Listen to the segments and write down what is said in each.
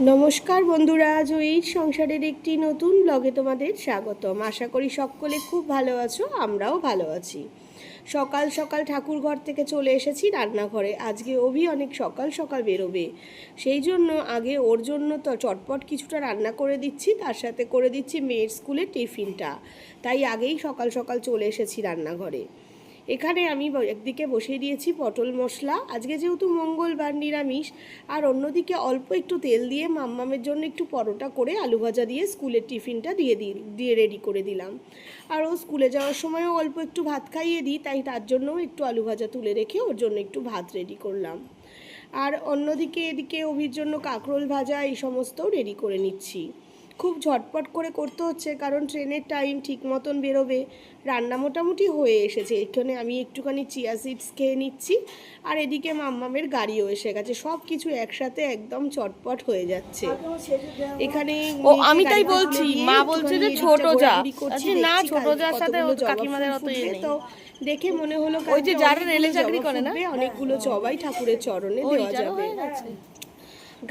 নমস্কার বন্ধুরা, জয়ীর সংসারের একটি নতুন ব্লগে তোমাদের স্বাগতম। আশা করি সকলে খুব ভালো আছো, আমরাও ভালো আছি। সকাল সকাল ঠাকুর ঘর থেকে চলে এসেছি রান্নাঘরে। আজকে অভি অনেক সকাল সকাল বেরোবে, সেই জন্য আগে ওর জন্য তো চটপট কিছুটা রান্না করে দিচ্ছি, তার সাথে করে দিচ্ছি মেয়ের স্কুলের টিফিনটা। তাই আগেই সকাল সকাল চলে এসেছি রান্নাঘরে। এখানে আমি একদিকে বসিয়ে দিয়েছি পটল মশলা, আজকে যেহেতু মঙ্গলবার নিরামিষ। আর অন্যদিকে অল্প একটু তেল দিয়ে মাম্মামের জন্য একটু পরোটা করে আলু ভাজা দিয়ে স্কুলের টিফিনটা দিয়ে রেডি করে দিলাম। আর ও স্কুলে যাওয়ার সময়ও অল্প একটু ভাত খাইয়ে দিই, তাই তার জন্যও একটু আলু ভাজা তুলে রেখে ওর জন্য একটু ভাত রেডি করলাম। আর অন্যদিকে এদিকে অভির জন্য কাঁকরোল ভাজা এই সমস্তও রেডি করে নিচ্ছি। খুব ঝটপট করে করতে হচ্ছে, কারণ ট্রেনের টাইম ঠিক মতন বেরোবে। রান্না মোটামুটি হয়ে এসেছে, এখানে আমি একটুখানি চিয়া সিডস খেয়ে নিচ্ছি। আর এদিকে মাম্মামের গাড়িও এসে গেছে, সব কিছু একসাথে একদম চটপট হয়ে যাচ্ছে। এখানে আমি তাই বলছি, মা বলছে যে ছোট যা, না ছোট যার সাথে কাকিমাদের অত ইয়ে নেই। তো দেখে মনে হলো ওই যে যারা রেলে চাকরি করে না, অনেকগুলো জবাই ঠাকুরের চরণে দেওয়া যাবে।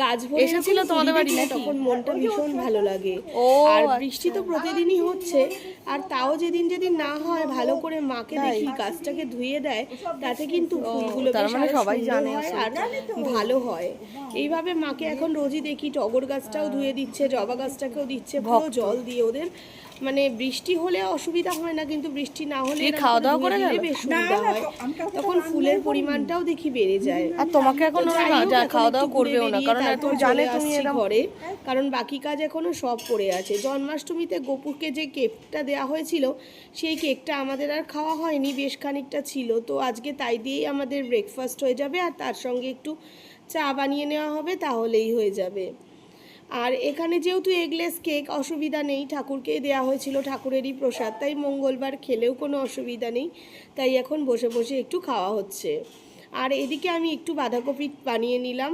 গাছ এসেছিল তোমাদের বাড়ি, তখন মনটা ভীষণ ভালো লাগে। আর বৃষ্টি তো প্রতিদিনই হচ্ছে, আর তাও যেদিন যেদিন না হয় ভালো করে মাকে দেখি গাছটাকে ধুয়ে দেয়, তাতে কিন্তু ফুলগুলো সবাই জানে আর ভালো হয়। এইভাবে মাকে এখন রোজই দেখি, টগর গাছটাও ধুয়ে দিচ্ছে, জবা গাছটাকেও দিচ্ছে পুরো জল দিয়ে। ওদের মানে বৃষ্টি হলে অসুবিধা হয় না, কিন্তু বৃষ্টি না হলে খাওয়া দাওয়া করে বেশ সুবিধা হয়, তখন ফুলের পরিমাণটাও দেখি বেড়ে যায়। আর তোমাকে এখন খাওয়া দাওয়া করবেও না, কারণ তুমি জানে তুমি ঘরে, কারণ বাকি কাজ এখনো সব পড়ে আছে। জন্মাষ্টমীতে গোপুকে যে কেকটা দেওয়া হয়েছিল, সেই কেকটা আমাদের আর খাওয়া হয়নি, বেশ খানিকটা ছিল। তো আজকে তাই দিয়েই আমাদের ব্রেকফাস্ট হয়ে যাবে, আর তার সঙ্গে একটু চা বানিয়ে নেওয়া হবে, তাহলেই হয়ে যাবে। আর এখানে যেহেতু এগলেস কেক, অসুবিধা নেই, ঠাকুরকে দেওয়া হয়েছিল, ঠাকুরেরই প্রসাদ, তাই মঙ্গলবার খেলেও কোনো অসুবিধা নেই। তাই এখন বসে বসে একটু খাওয়া হচ্ছে। আর এদিকে আমি একটু বাঁধাকপি বানিয়ে নিলাম।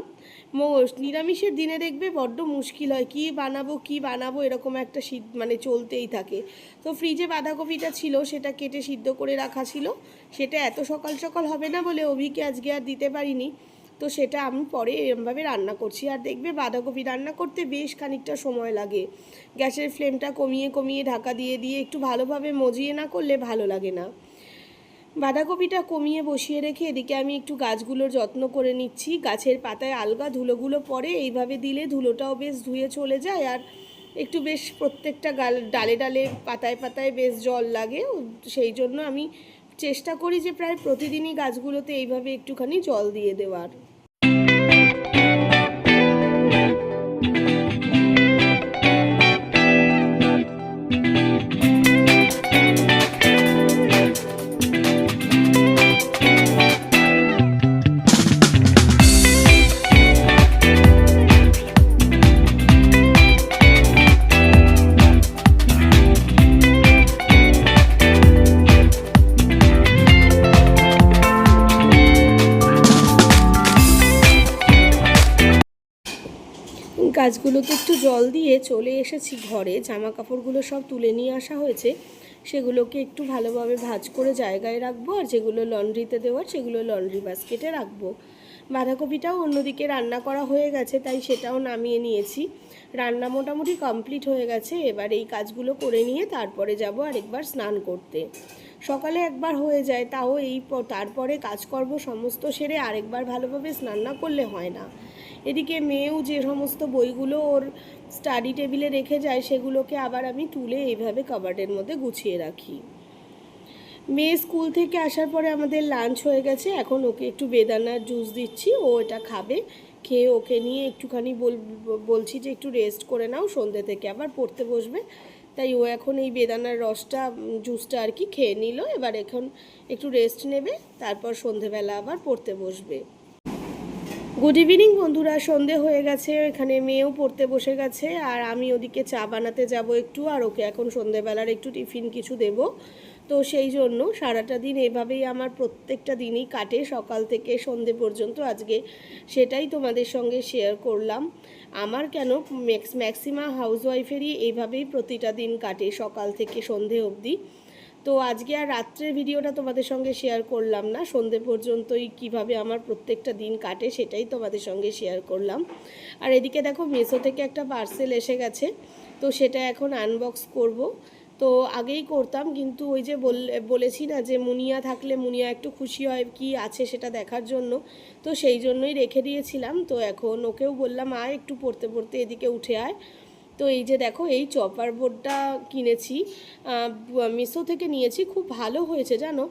নিরামিষের দিনে দেখবে বড্ড মুশকিল হয়, কি বানাবো এরকম একটা মানে চলতেই থাকে। তো ফ্রিজে বাঁধাকপিটা ছিল, সেটা কেটে সিদ্ধ করে রাখা ছিল। সেটা এত সকাল সকাল হবে না বলে অভিকে আজকে আর দিতে পারিনি, তো সেটা আমি পরে এরমভাবে রান্না করছি। আর দেখবে বাঁধাকপি রান্না করতে বেশ খানিকটা সময় লাগে। গ্যাসের ফ্লেমটা কমিয়ে কমিয়ে ঢাকা দিয়ে দিয়ে একটু ভালোভাবে মজিয়ে না করলে ভালো লাগে না। বাঁধাকপিটা কমিয়ে বসিয়ে রেখে এদিকে আমি একটু গাছগুলোর যত্ন করে নিচ্ছি। গাছের পাতায় আলগা ধুলোগুলো পড়ে, এইভাবে দিলে ধুলোটাও বেশ ধুয়ে চলে যায়, আর একটু বেশ প্রত্যেকটা ডালে ডালে পাতায় পাতায় বেশ জল লাগে। সেই জন্য আমি চেষ্টা করি যে প্রায় প্রতিদিনই গাছগুলোতে এইভাবে একটুখানি জল দিয়ে দেওয়ার। গাছগুলোকে একটু জল দিয়ে চলে এসেছি ঘরে। জামা কাপড়গুলো সব তুলে নিয়ে আসা হয়েছে, সেগুলোকে একটু ভালোভাবে ভাঁজ করে জায়গায় রাখবো, আর যেগুলো লন্ড্রিতে দেওয়ার সেগুলো লন্ড্রি বাস্কেটে রাখবো। বাঁধাকপিটাও অন্যদিকে রান্না করা হয়ে গেছে, তাই সেটাও নামিয়ে নিয়েছি। রান্না মোটামুটি কমপ্লিট হয়ে গেছে। এবার এই কাজগুলো করে নিয়ে তারপরে যাব আরেকবার স্নান করতে। সকালে একবার হয়ে যায়, তাও তারপরে কাজকর্ম সমস্ত সেরে আরেকবার ভালোভাবে স্নান না করলে হয় না। এদিকে মেয়েও যে সমস্ত বইগুলো ওর স্টাডি টেবিলে রেখে যায়, সেগুলোকে আবার আমি তুলে এইভাবে কাবার্ডের মধ্যে গুছিয়ে রাখি। মেয়ে স্কুল থেকে আসার পরে আমাদের লাঞ্চ হয়ে গেছে। এখন ওকে একটু বেদানার জুস দিচ্ছি, ও এটা খাবে। খেয়ে ওকে নিয়ে একটুখানি বলছি যে একটু রেস্ট করে নাও, সন্ধ্যে থেকে আবার পড়তে বসবে। তাই ও এখন এই বেদানার জুসটা আর কি খেয়ে নিল। এবার এখন একটু রেস্ট নেবে, তারপর সন্ধেবেলা আবার পড়তে বসবে। গুড ইভিনিং বন্ধুরা, সন্ধে হয়ে গেছে, এখানে মেয়েও পড়তে বসে গেছে, আর আমি ওদিকে চা বানাতে যাব একটু, আর ওকে এখন সন্ধেবেলার একটু টিফিন কিছু দেব। তো সেই জন্য সারাটা দিন এভাবেই আমার প্রত্যেকটা দিনই কাটে, সকাল থেকে সন্ধে পর্যন্ত। আজকে সেটাই তোমাদের সঙ্গে শেয়ার করলাম। আমার কেন ম্যাক্সিমাম হাউসওয়াইফেরই এইভাবেই প্রতিটা দিন কাটে, সকাল থেকে সন্ধে অবধি। তো আজকে আর রাত্রের ভিডিওটা তোমাদের সঙ্গে শেয়ার করলাম না, সন্ধে পর্যন্তই কিভাবে আমার প্রত্যেকটা দিন কাটে সেটাই তোমাদের সঙ্গে শেয়ার করলাম। আর এদিকে দেখো মেসো থেকে একটা পার্সেল এসে গেছে, তো সেটা এখন আনবক্স করব। তো আগেই করতাম, কিন্তু ওই যে বলেছি না যে মুনিয়া থাকলে মুনিয়া একটু খুশি হয় কি আছে সেটা দেখার জন্য, তো সেই জন্যই রেখে দিয়েছিলাম। তো এখন ওকেও বললাম আয় একটু পড়তে পড়তে এদিকে উঠে আয়। তো এই যে দেখো এই চপার বোর্ডটা কিনেছি, মিশো থেকে নিয়েছি, খুব ভালো হয়েছে জানো।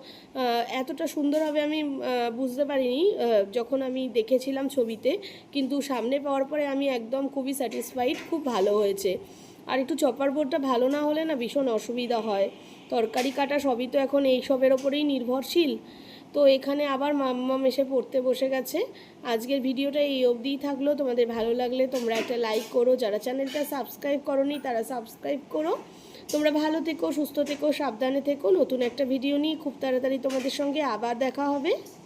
এতটা সুন্দর হবে আমি বুঝতে পারিনি যখন আমি দেখেছিলাম ছবিতে, কিন্তু সামনে পাওয়ার পরে আমি একদম খুবই স্যাটিসফাইড, খুব ভালো হয়েছে। আর একটু চপার বোর্ডটা ভালো না হলে না ভীষণ অসুবিধা হয়, তরকারি কাটা সবই তো এখন এই সবের ওপরেই নির্ভরশীল। তো এখানে আবার মাম্মাম এসে পড়তে বসে গেছে। আজকের ভিডিওটা এই অবধিই থাকলো, তোমাদের ভালো লাগলে তোমরা একটা লাইক করো, যারা চ্যানেলটা সাবস্ক্রাইব করোনি তারা সাবস্ক্রাইব করো। তোমরা ভালো থেকো, সুস্থ থেকো, সাবধানে থেকো। নতুন একটা ভিডিও নিয়ে খুব তাড়াতাড়ি তোমাদের সঙ্গে আবার দেখা হবে।